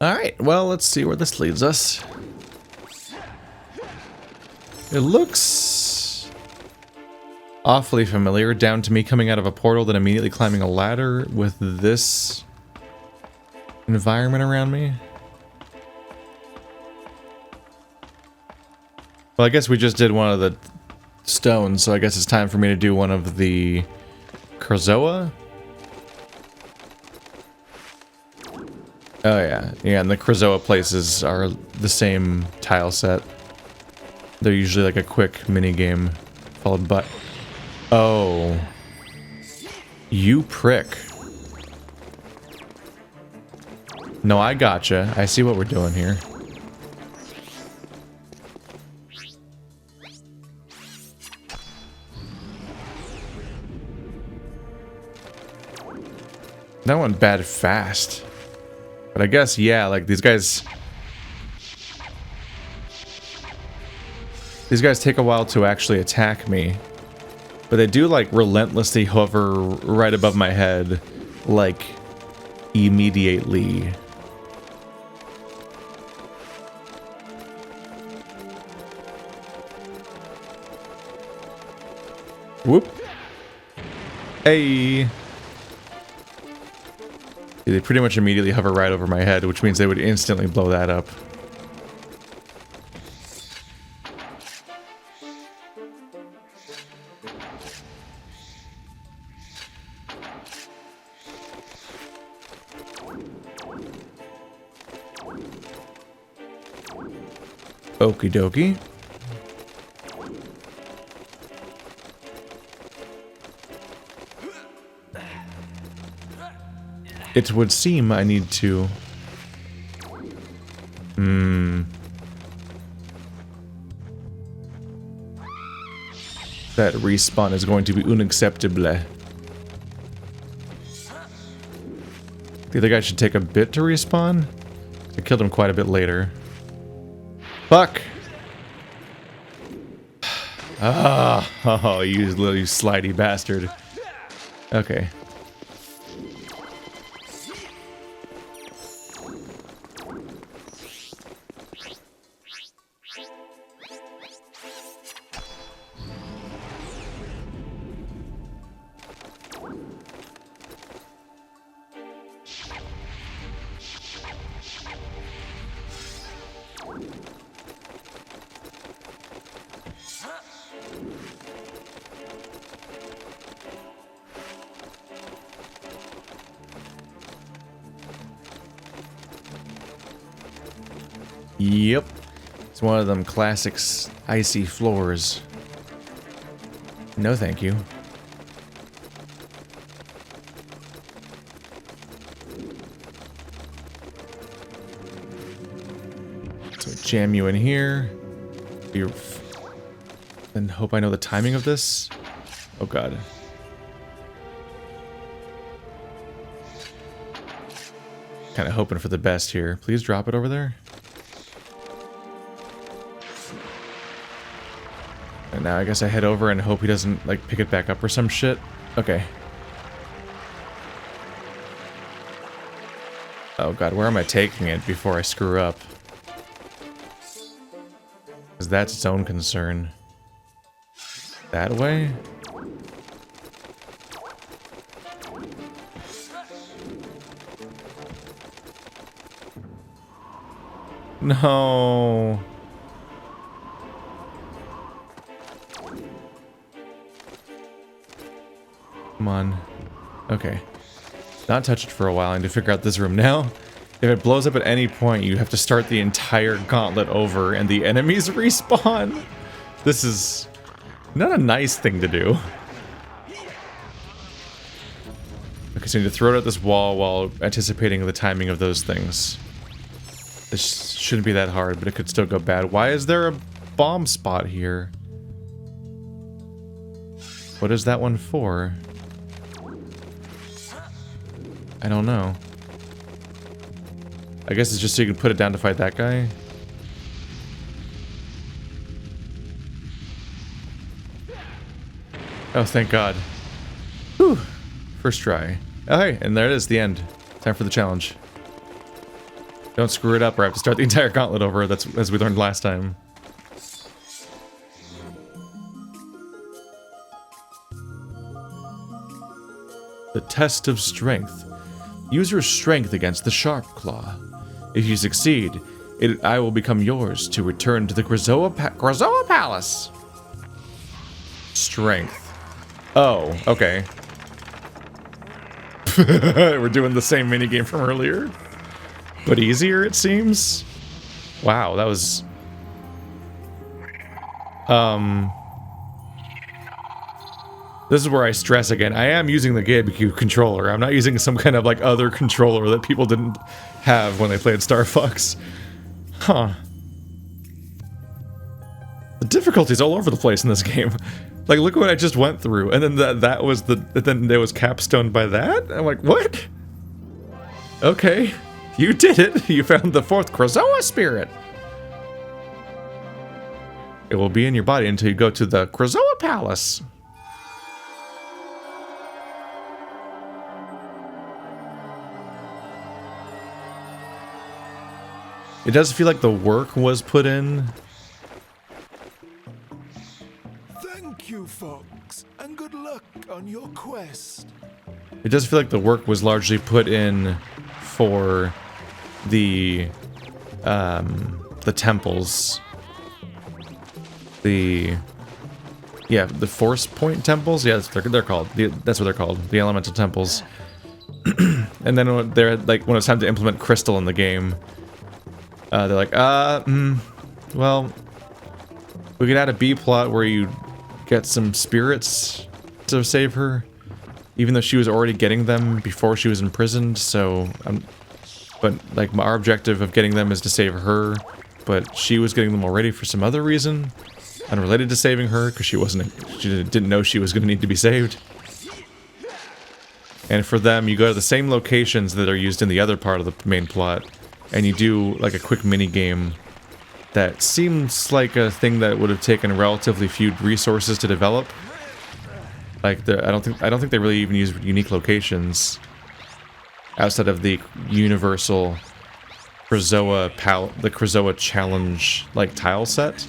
Alright, well, let's see where this leads us. It looks awfully familiar, down to me coming out of a portal, then immediately climbing a ladder with this environment around me. Well, I guess we just did one of the stones, so I guess it's time for me to do one of the Crezoa. Oh yeah, and the Crezoa places are the same tile set. They're usually like a quick mini game followed by... Oh. You prick. No, I gotcha. I see what we're doing here. That went bad fast. But I guess, yeah, like these guys... These guys take a while to actually attack me. But they do, like, relentlessly hover right above my head. Like, immediately. Whoop. Hey. They pretty much immediately hover right over my head, which means they would instantly blow that up. Okie dokie. It would seem I need to... That respawn is going to be unacceptable. The other guy should take a bit to respawn? I killed him quite a bit later. Fuck! Ah, oh, you little slidey bastard. Okay. Yep. It's one of them classics icy floors. No thank you. So jam you in here. And hope I know the timing of this. Oh god. Kind of hoping for the best here. Please drop it over there. And now I guess I head over and hope he doesn't, like, pick it back up or some shit. Okay. Oh god, where am I taking it before I screw up? Because that's its own concern. That way? No. Come on. Okay. Not touch it for a while. I need to figure out this room now. If it blows up at any point, you have to start the entire gauntlet over and the enemies respawn. This is not a nice thing to do. Okay, so I need to throw it at this wall while anticipating the timing of those things. This shouldn't be that hard, but it could still go bad. Why is there a bomb spot here? What is that one for? I don't know. I guess it's just so you can put it down to fight that guy. Oh, thank God. Whew. First try. Oh, hey, and there it is, the end. Time for the challenge. Don't screw it up or I have to start the entire gauntlet over. That's as we learned last time. The test of strength. Use your strength against the sharp claw. If you succeed, I will become yours to return to the Crezoa Palace. Strength. Oh, okay. We're doing the same minigame from earlier, but easier, it seems. Wow, that was... This is where I stress again. I am using the GameCube controller. I'm not using some kind of like other controller that people didn't have when they played Star Fox. Huh. The difficulty's all over the place in this game. Like, look what I just went through, and then that was the... Then there was capstoned by that? I'm like, what? Okay. You did it! You found the 4th Crezoa spirit! It will be in your body until you go to the Crezoa Palace. It does feel like the work was put in. Thank you, Fox, and good luck on your quest. It does feel like the work was largely put in for the temples. The force point temples. Yeah, they're called. That's what they're called. The elemental temples. And then when they're like when it's time to implement crystal in the game. They're like, well, we could add a B plot where you get some spirits to save her, even though she was already getting them before she was imprisoned, so, but, like, our objective of getting them is to save her, but she was getting them already for some other reason, unrelated to saving her, because she didn't know she was going to need to be saved. And for them, you go to the same locations that are used in the other part of the main plot, and you do like a quick mini game that seems like a thing that would have taken relatively few resources to develop. Like I don't think they really even use unique locations outside of the universal Crezoa challenge like tile set.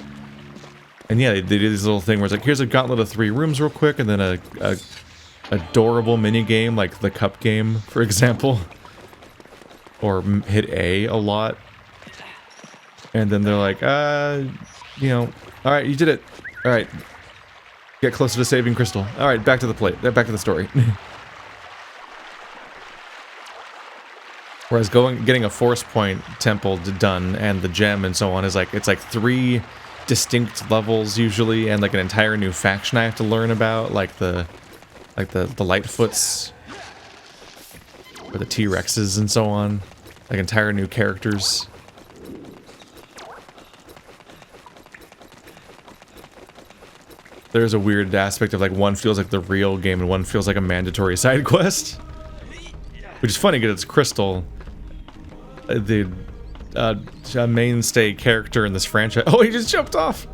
And yeah, they did this little thing where it's like, here's a gauntlet of 3 rooms real quick, and then a adorable mini game like the cup game, for example. Or hit A lot. And then they're like, you know, alright, you did it. Alright. Get closer to saving Crystal. Alright, back to the plate. Back to the story. Whereas getting a force point temple done and the gem and so on is like, it's like 3 distinct levels usually, and like an entire new faction I have to learn about, like the Lightfoots. Or the T-Rexes and so on. Like entire new characters. There's a weird aspect of like one feels like the real game and one feels like a mandatory side quest. Which is funny because it's Crystal. The mainstay character in this franchise. Oh, he just jumped off!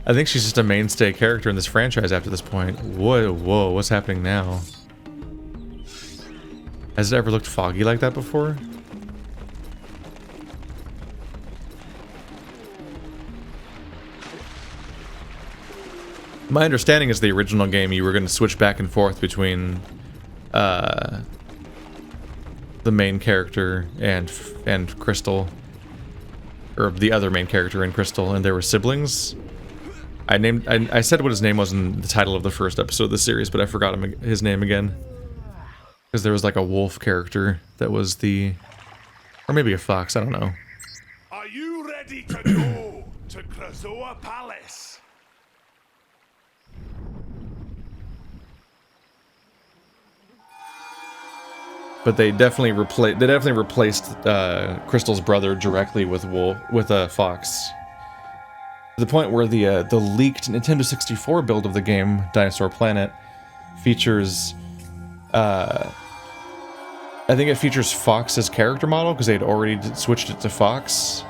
I think she's just a mainstay character in this franchise after this point. Whoa, what's happening now? Has it ever looked foggy like that before? My understanding is the original game you were going to switch back and forth between the main character and Crystal, or the other main character and Crystal, and they were siblings. I said what his name was in the title of the first episode of the series, but I forgot his name again. Because there was like a wolf character that was or maybe a fox, I don't know. Are you ready to go to Crezoa Palace? But they definitely replaced Crystal's brother directly with a fox. To the point where the leaked Nintendo 64 build of the game, Dinosaur Planet, features I think it features Fox's character model because they had already switched it to Fox.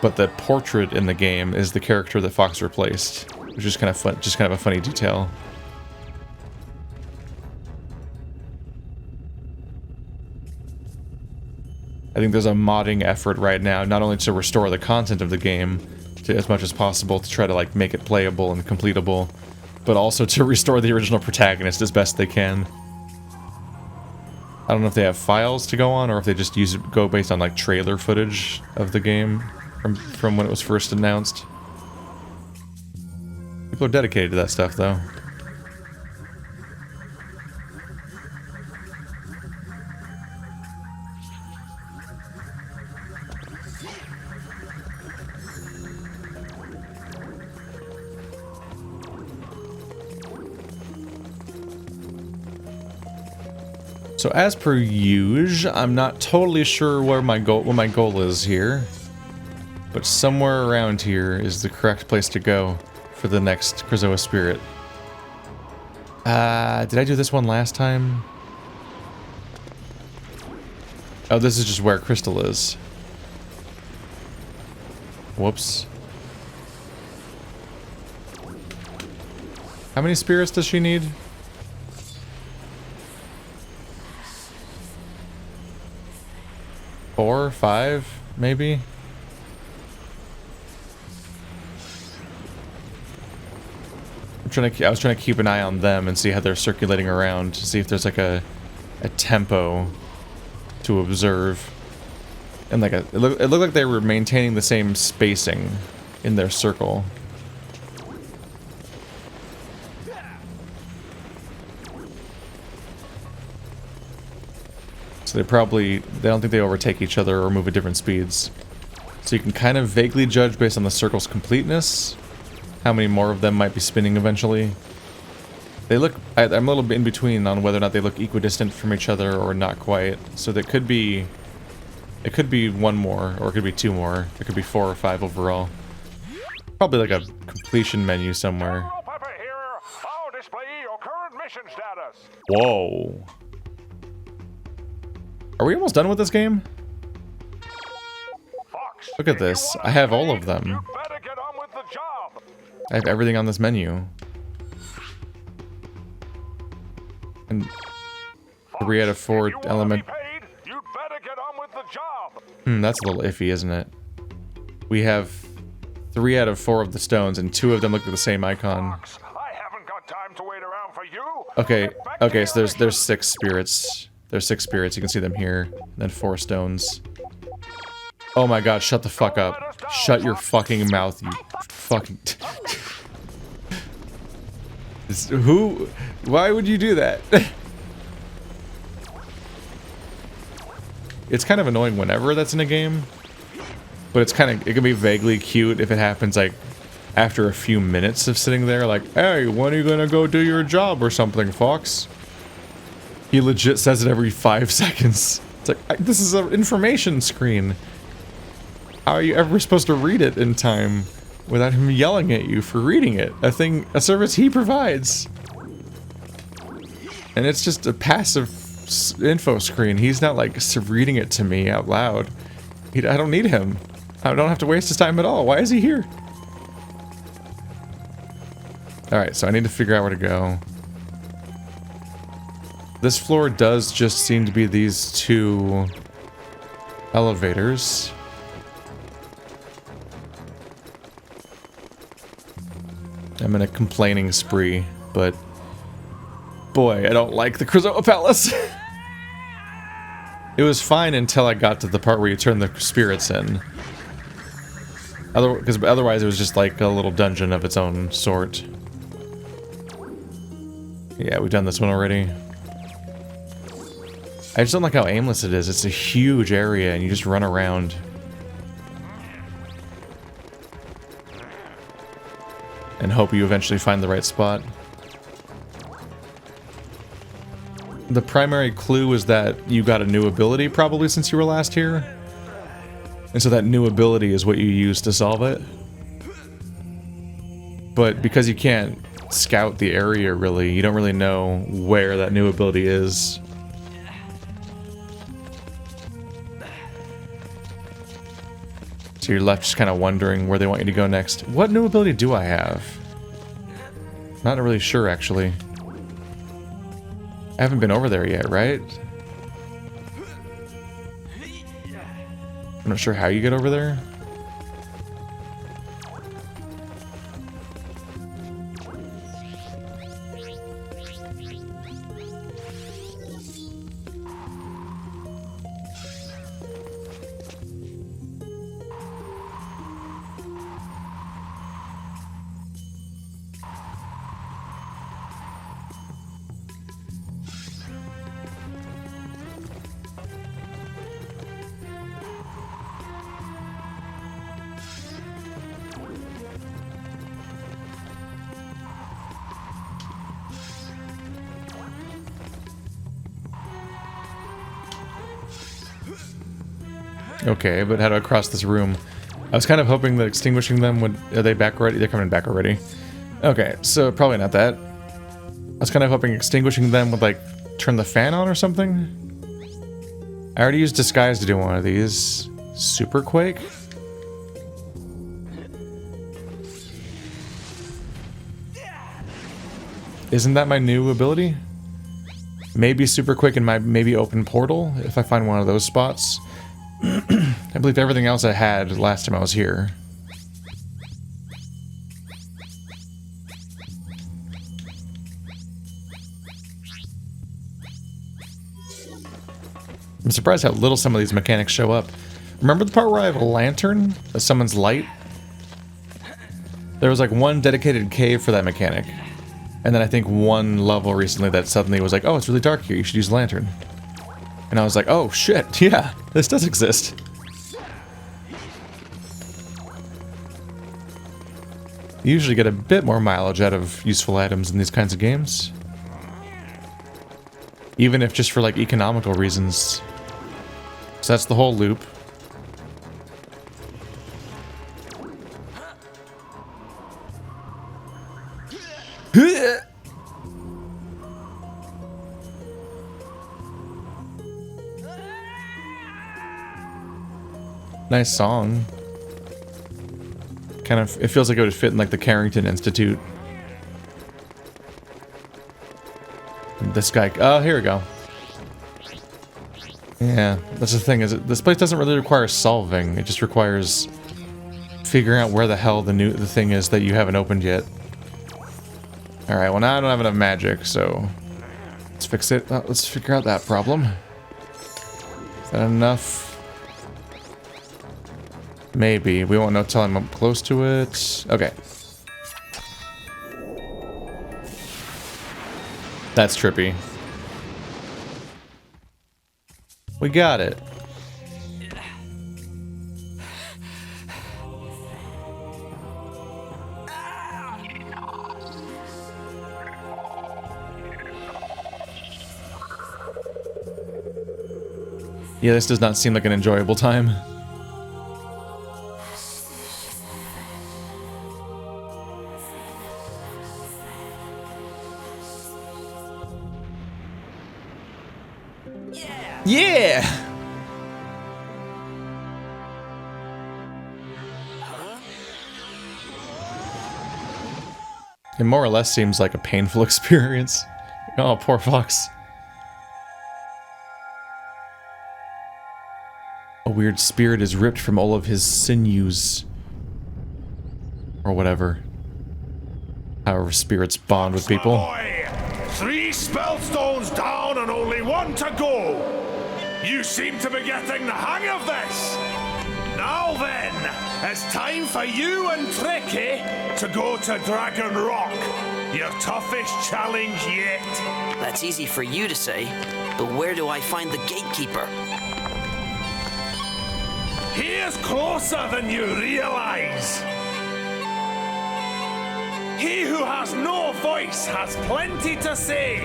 But the portrait in the game is the character that Fox replaced, which is kind of fun, just kind of a funny detail. I think there's a modding effort right now, not only to restore the content of the game to as much as possible to try to like make it playable and completable, but also to restore the original protagonist as best they can. I don't know if they have files to go on or if they just go based on like trailer footage of the game from when it was first announced. People are dedicated to that stuff though. So as per usual, I'm not totally sure where what my goal is here, but somewhere around here is the correct place to go for the next Crezoa spirit. Did I do this one last time? Oh, this is just where Crystal is. Whoops. How many spirits does she need? 4, 5, maybe? I was trying to keep an eye on them and see how they're circulating around, to see if there's like a tempo to observe. And like it looked like they were maintaining the same spacing in their circle. So they don't think they overtake each other or move at different speeds. So you can kind of vaguely judge based on the circle's completeness how many more of them might be spinning eventually. They look, I'm a little bit in between on whether or not they look equidistant from each other or not quite. So there could be, it could be one more or it could be two more. It could be 4 or 5 overall. Probably like a completion menu somewhere. I'll display your current mission status. Whoa. Are we almost done with this game? Fox, look at this. I have all of them. you better get on with the job. I have everything on this menu. And 3 out of 4 element. You'd better get on with the job. That's a little iffy, isn't it? We have 3 out of 4 of the stones, and 2 of them look at the same icon. Fox, I haven't got time to wait around for you. Okay, so there's 6 spirits. There's 6 spirits. You can see them here. And then 4 stones. Oh my god, shut the fuck up. Shut your fucking mouth, you fucking... Who? Why would you do that? It's kind of annoying whenever that's in a game. But it's kind of, it can be vaguely cute if it happens like after a few minutes of sitting there like, hey, when are you gonna go do your job or something, Fox? He legit says it every 5 seconds. It's like, this is an information screen. How are you ever supposed to read it in time without him yelling at you for reading it? A service he provides. And it's just a passive info screen. He's not like reading it to me out loud. I don't need him. I don't have to waste his time at all. Why is he here? Alright, so I need to figure out where to go. This floor does just seem to be these 2 elevators. I'm in a complaining spree, but boy, I don't like the Crezoa Palace. It was fine until I got to the part where you turn the spirits in. Because otherwise it was just like a little dungeon of its own sort. Yeah, we've done this one already. I just don't like how aimless it is. It's a huge area and you just run around. And hope you eventually find the right spot. The primary clue is that you got a new ability probably since you were last here. And so that new ability is what you use to solve it. But because you can't scout the area really, you don't really know where that new ability is. So you're left just kind of wondering where they want you to go next. What new ability do I have? Not really sure, actually. I haven't been over there yet, right? I'm not sure how you get over there. Okay, but how do I cross this room? I was kind of hoping that extinguishing them would... Are they back already? They're coming back already. Okay, so probably not that. I was kind of hoping extinguishing them would, like, turn the fan on or something. I already used Disguise to do one of these. Super Quake? Isn't that my new ability? Maybe Super Quick and maybe Open Portal, if I find one of those spots. I believe everything else I had last time I was here. I'm surprised how little some of these mechanics show up. Remember the part where I have a lantern that summons light? There was like one dedicated cave for that mechanic. And then I think one level recently that suddenly was like, oh, it's really dark here, you should use a lantern. And I was like, oh shit, yeah, this does exist. You usually get a bit more mileage out of useful items in these kinds of games. Even if just for like economical reasons. So that's the whole loop. Nice song. Kind of, it feels like it would fit in like the Carrington Institute. This guy, oh, here we go. Yeah, that's the thing, is this place doesn't really require solving, it just requires figuring out where the hell the thing is that you haven't opened yet. Alright, well now I don't have enough magic, so let's fix it. Let's figure out that problem. Is that enough? Maybe. We won't know till I'm up close to it. Okay. That's trippy. We got it. Yeah, this does not seem like an enjoyable time. Yeah! It more or less seems like a painful experience. Oh, poor Fox. A weird spirit is ripped from all of his sinews. Or whatever. However spirits bond with people. Boy, 3 spellstones down and only 1 to go. You seem to be getting the hang of this. Now then, it's time for you and Tricky to go to Dragon Rock. Your toughest challenge yet. That's easy for you to say, but where do I find the gatekeeper? He is closer than you realize. He who has no voice has plenty to say.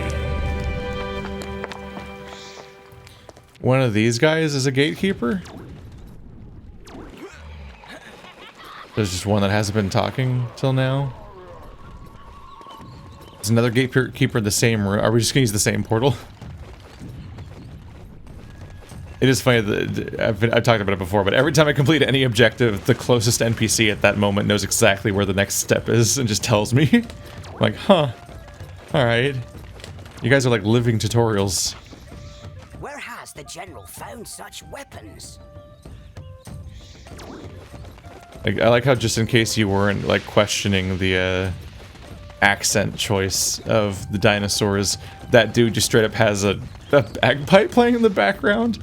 One of these guys is a gatekeeper? There's just one that hasn't been talking till now. Is another gatekeeper in the same room? Are we just gonna use the same portal? It is funny that I've talked about it before, but every time I complete any objective, the closest NPC at that moment knows exactly where the next step is and just tells me. I'm like, huh. Alright. You guys are like living tutorials. Where has the general found such weapons? Like, I like how, just in case you weren't like questioning the accent choice of the dinosaurs, that dude just straight up has a bagpipe playing in the background.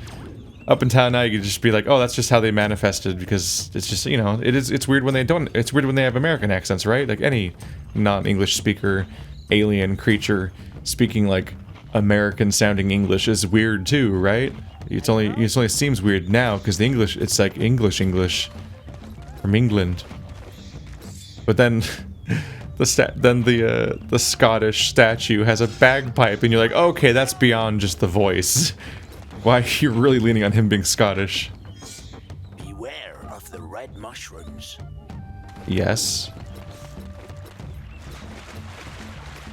Up until now, you could just be like, oh, that's just how they manifested, because it's just, you know, it's weird when they don't, it's weird when they have American accents, right? Like any non-English speaker, alien creature speaking like American sounding English is weird too, right? It only seems weird now because the English, it's like English from England. But then the Scottish statue has a bagpipe, and you're like, okay, that's beyond just the voice. Why, you're really leaning on him being Scottish. Beware of the red mushrooms. Yes.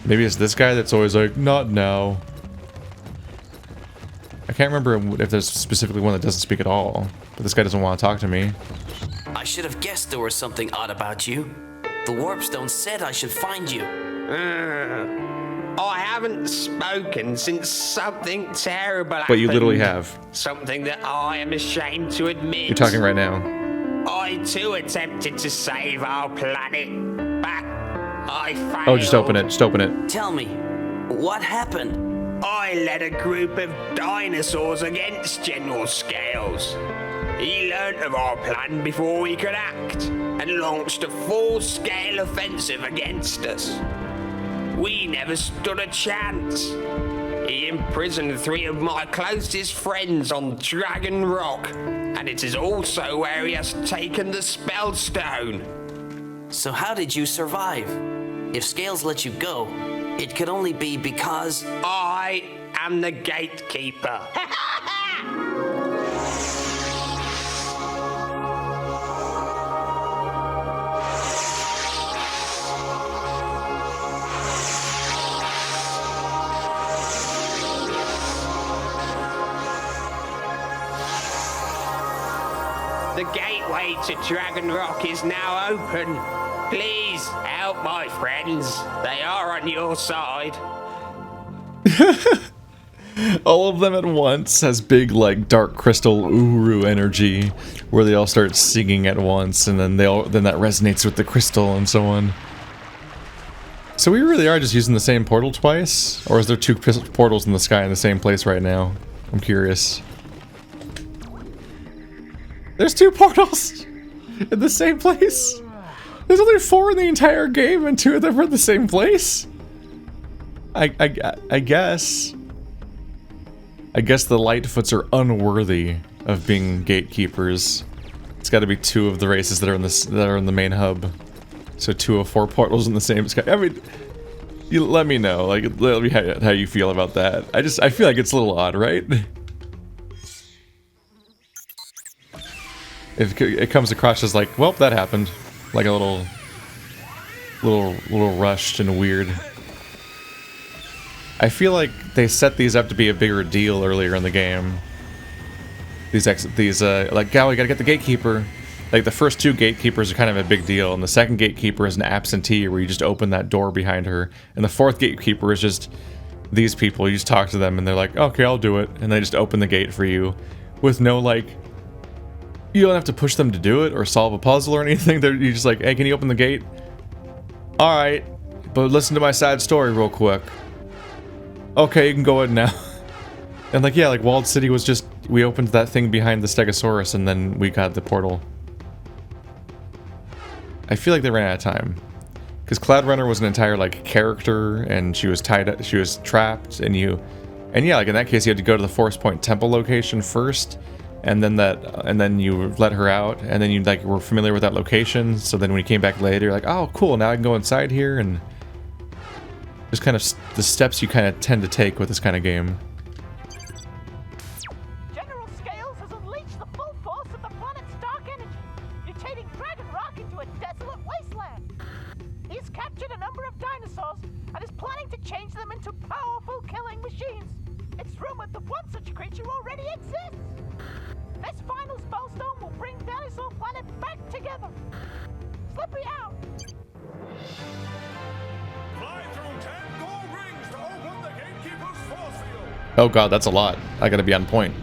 Maybe it's this guy that's always like, not now. I can't remember if there's specifically one that doesn't speak at all, but this guy doesn't want to talk to me. I should have guessed there was something odd about you. The Warpstone said I should find you. I haven't spoken since something terrible happened. But you literally have. Something that I am ashamed to admit. You're talking right now. I too attempted to save our planet, but I failed. Oh, just open it. Just open it. Tell me, what happened? I led a group of dinosaurs against General Scales. He learnt of our plan before we could act, and launched a full-scale offensive against us. We never stood a chance. He imprisoned 3 of my closest friends on Dragon Rock, and it is also where he has taken the Spellstone. So how did you survive? If Scales let you go, it could only be because... I am the gatekeeper. The gateway to Dragon Rock is now open. Please help my friends. They are on your side. All of them at once has big, like, dark crystal uru energy, where they all start singing at once, and then then that resonates with the crystal and so on. So we really are just using the same portal twice? Or is there 2 portals in the sky in the same place right now? I'm curious. There's 2 portals in the same place? There's only 4 in the entire game, and 2 of them are in the same place? I guess. I guess the Lightfoots are unworthy of being gatekeepers. It's got to be 2 of the races that are in the main hub. So 2 of 4 portals in the same sky. I mean, you let me know. Like, let me how you feel about that. I feel like it's a little odd, right? It comes across as like, well, that happened. Like a little rushed and weird. I feel like they set these up to be a bigger deal earlier in the game. Like, Gal, we gotta get the gatekeeper. Like, the first 2 gatekeepers are kind of a big deal, and the second gatekeeper is an absentee where you just open that door behind her. And the 4th gatekeeper is just these people. You just talk to them and they're like, okay, I'll do it. And they just open the gate for you with no, like, you don't have to push them to do it or solve a puzzle or anything. You're just like, hey, can you open the gate? Alright, but listen to my side story real quick. Okay, you can go ahead now. And like, yeah, like Walled City was just, we opened that thing behind the Stegosaurus and then we got the portal. I feel like they ran out of time. Because Cloud Runner was an entire, like, character, and she was tied up, she was trapped, and yeah, like in that case you had to go to the Forest Point Temple location first, and then you let her out, and then you like were familiar with that location, so then when you came back later, you're like, oh cool, now I can go inside here, and just kind of the steps you kind of tend to take with this kind of game. General Scales has unleashed the full force of the planet's dark energy, mutating Dragon Rock into a desolate wasteland. He's captured a number of dinosaurs and is planning to change them into powerful killing machines. It's rumored that one such creature already exists. This final spellstone will bring Dinosaur Planet back together. Slippy out! Fly through 10 gold rings to open the gatekeeper's force field. Oh god, that's a lot. I gotta be on point.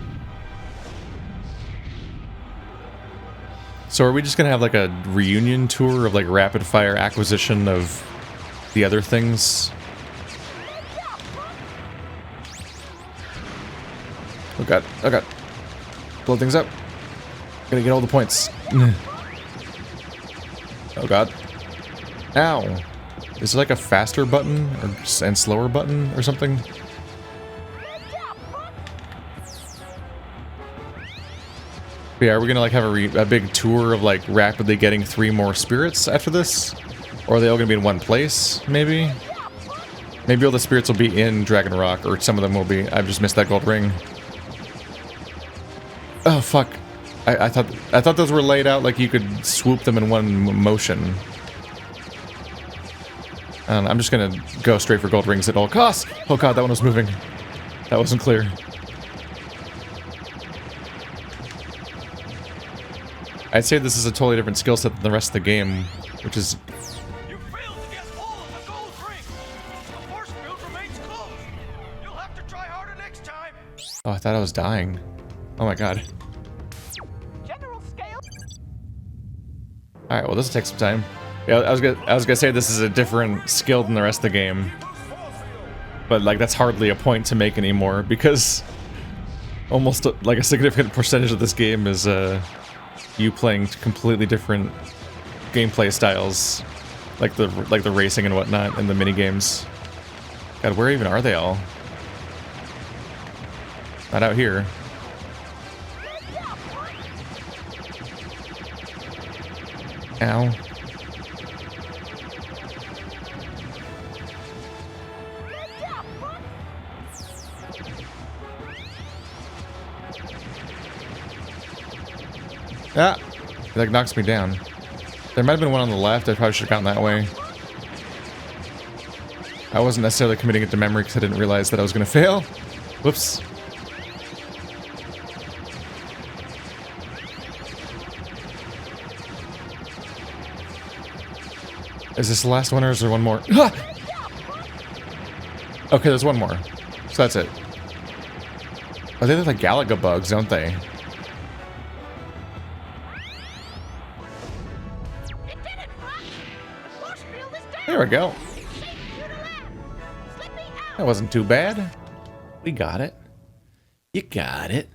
So are we just gonna have like a reunion tour of like rapid fire acquisition of the other things? Oh god, oh god. Blow things up. Gotta get all the points. Oh god. Ow. Is it like a faster button or and slower button or something? But yeah, are we gonna like have a big tour of like rapidly getting 3 more spirits after this? Or are they all gonna be in one place, maybe? Maybe all the spirits will be in Dragon Rock, or some of them will be. I've just missed that gold ring. Oh fuck. I thought those were laid out like you could swoop them in one motion. And I'm just gonna go straight for gold rings at all costs. Oh god, that one was moving. That wasn't clear. I'd say this is a totally different skill set than the rest of the game, which is... You failed to get all of the gold rings. The force field remains closed. You'll have to try harder next time. Oh, I thought I was dying. Oh my god. General scale. Alright, well this will take some time. Yeah, I was gonna say this is a different skill than the rest of the game. But like that's hardly a point to make anymore, because almost like a significant percentage of this game is you playing completely different gameplay styles, like the racing and whatnot and the mini games. God, where even are they all? Not out here. Ow. Ah! It like knocks me down. There might have been one on the left. I probably should have gotten that way. I wasn't necessarily committing it to memory because I didn't realize that I was going to fail. Whoops. Is this the last one or is there one more? Ah! Okay, there's one more. So that's it. Oh, they look like Galaga bugs, don't they? There we go. That wasn't too bad. We got it. You got it.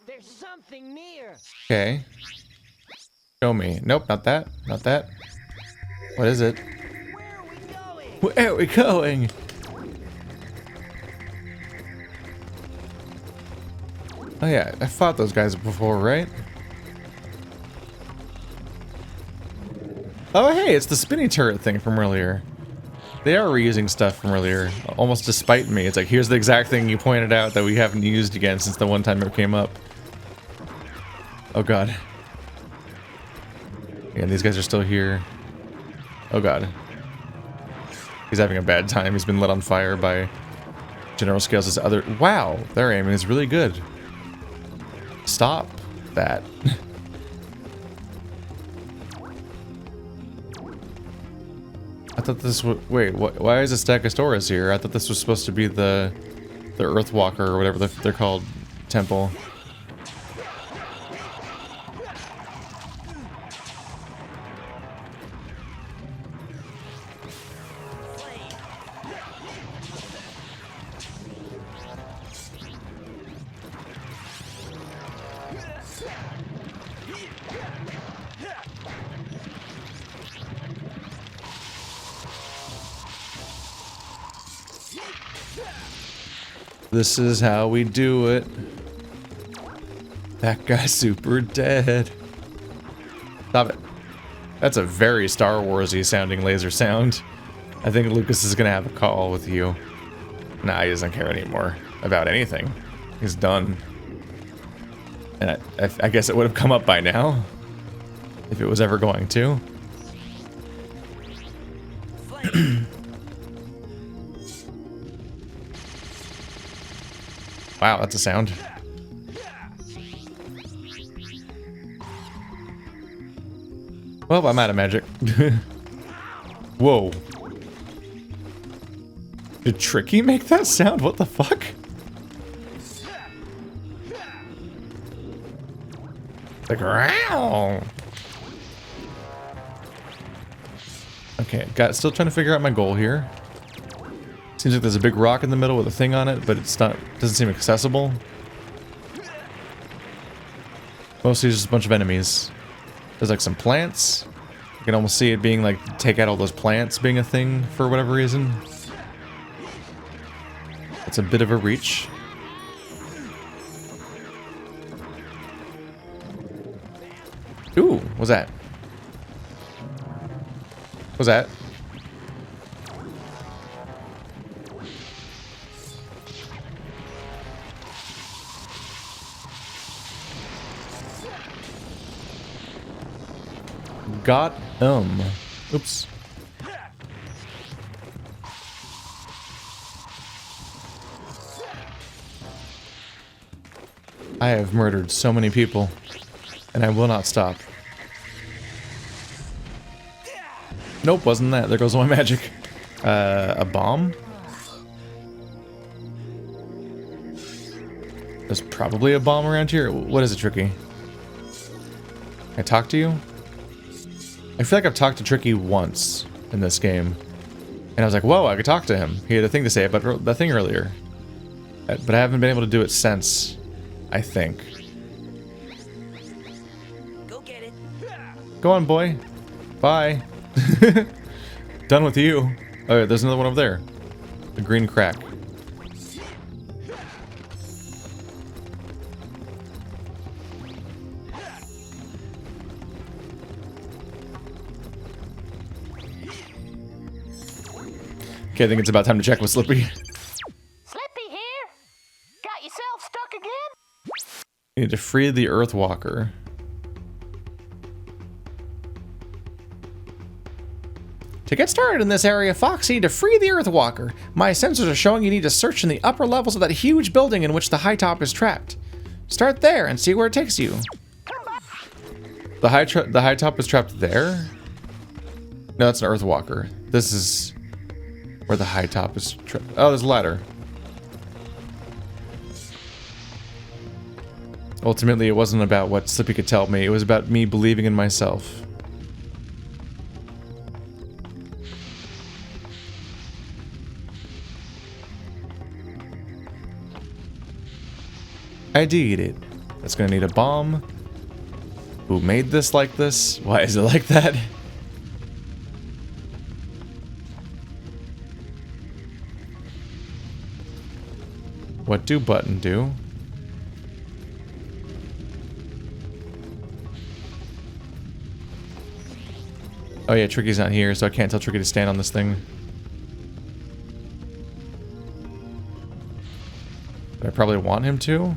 There's something near. Okay. Show me. Nope, not that. Not that. What is it? Where are we going? Where are we going? Oh yeah, I fought those guys before, right? Oh hey, it's the spinny turret thing from earlier. They are reusing stuff from earlier, almost despite me. It's like, here's the exact thing you pointed out that we haven't used again since the one time it came up. Oh god. Yeah, these guys are still here. Oh god. He's having a bad time. He's been lit on fire by General Scales' other... Wow, their aiming is really good. Stop that. I thought this was... Wait, why is a Stegosaurus here? I thought this was supposed to be the Earthwalker or whatever they're called temple. This is how we do it. That guy's super dead. Stop it. That's a very Star Wars-y sounding laser sound. I think Lucas is gonna have a call with you. Nah, he doesn't care anymore about anything. He's done. And I guess it would have come up by now. If it was ever going to. Wow, that's a sound. Well, I'm out of magic. Whoa. Did Tricky make that sound? What the fuck? Like, row. Okay, still trying to figure out my goal here. Seems like there's a big rock in the middle with a thing on it, but it's not, doesn't seem accessible. Mostly just a bunch of enemies. There's like some plants. You can almost see it being like, take out all those plants being a thing for whatever reason. It's a bit of a reach. Ooh, what's that? What's that? Got oops. I have murdered so many people, and I will not stop. Nope, wasn't that. There goes all my magic. A bomb? There's probably a bomb around here. What is it, Tricky? Can I talk to you? I feel like I've talked to Tricky once in this game. And I was like, whoa, I could talk to him. He had a thing to say about that thing earlier. But I haven't been able to do it since, I think. Go get it. Go on, boy. Bye. Done with you. Oh, yeah, there's another one over there. The green crack. Okay, I think it's about time to check with Slippy. Slippy here. Got yourself stuck again? You need to free the Earthwalker. To get started in this area, Fox, you need to free the Earthwalker. My sensors are showing you need to search in the upper levels of that huge building in which the high top is trapped. Start there and see where it takes you. The high top is trapped there? No, that's an Earthwalker. This is where the high top is trapped. Oh, there's a ladder. Ultimately, it wasn't about what Slippy could tell me. It was about me believing in myself. I did it. That's gonna need a bomb. Who made this like this? Why is it like that? What do button do? Oh yeah, Tricky's not here, so I can't tell Tricky to stand on this thing. But I probably want him to.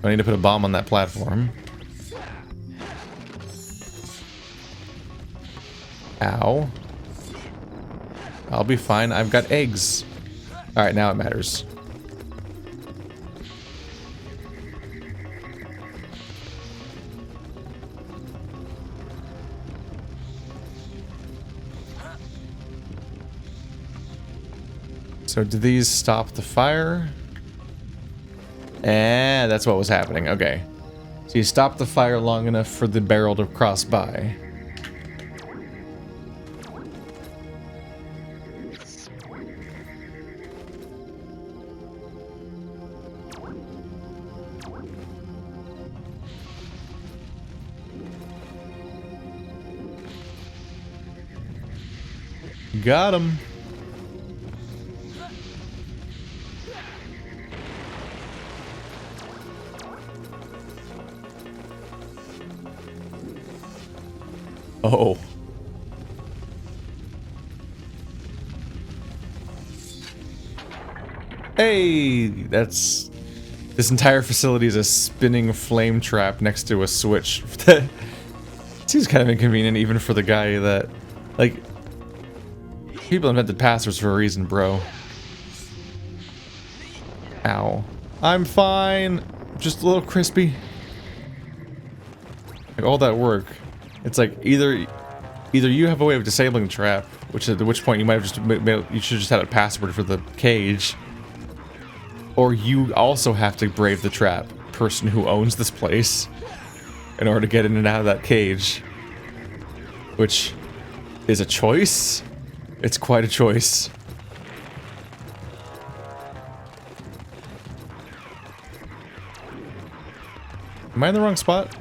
I need to put a bomb on that platform. Ow. I'll be fine. I've got eggs. Alright, now it matters. So do these stop the fire? And that's what was happening. Okay. So you stop the fire long enough for the barrel to cross by. Got him. Oh. Hey, that's... This entire facility is a spinning flame trap next to a switch. To seems kind of inconvenient even for the guy that, like, people invented passwords for a reason, bro. Ow. I'm fine. Just a little crispy. Like, all that work. It's like either you have a way of disabling the trap, at which point you might have you should just have a password for the cage, or you also have to brave the trap, person who owns this place, in order to get in and out of that cage, which is a choice. It's quite a choice. Am I in the wrong spot?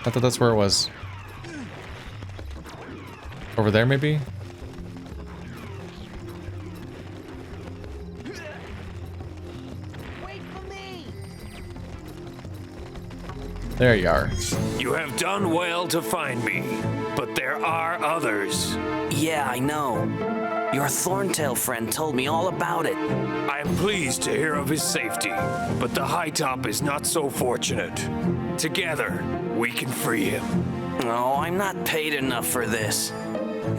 I thought that's where it was. Over there, maybe? Wait for me! There you are. You have done well to find me, but there are others. Yeah, I know. Your Thorntail friend told me all about it. I am pleased to hear of his safety, but the High Top is not so fortunate. Together, we can free him. Oh, I'm not paid enough for this.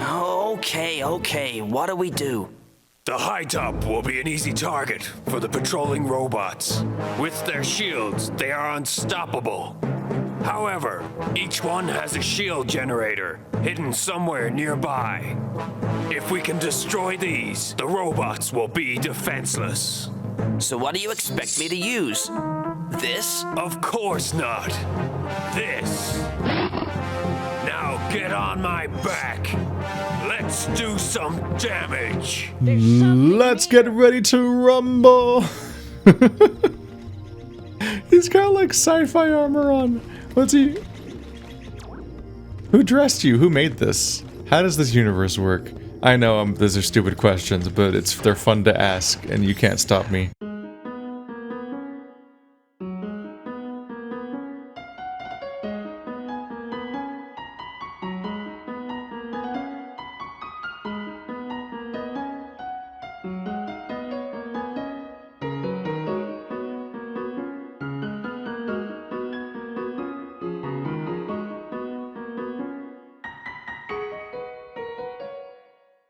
Okay, what do we do? The High Top will be an easy target for the patrolling robots. With their shields, they are unstoppable. However, each one has a shield generator hidden somewhere nearby. If we can destroy these, the robots will be defenseless. So what do you expect me to use? This? Of course not. This. Now get on my back. Let's do some damage. Let's get ready to rumble. He's got like sci-fi armor on. What's he? Who dressed you? Who made this? How does this universe work? I know those are stupid questions, but they're fun to ask, and you can't stop me.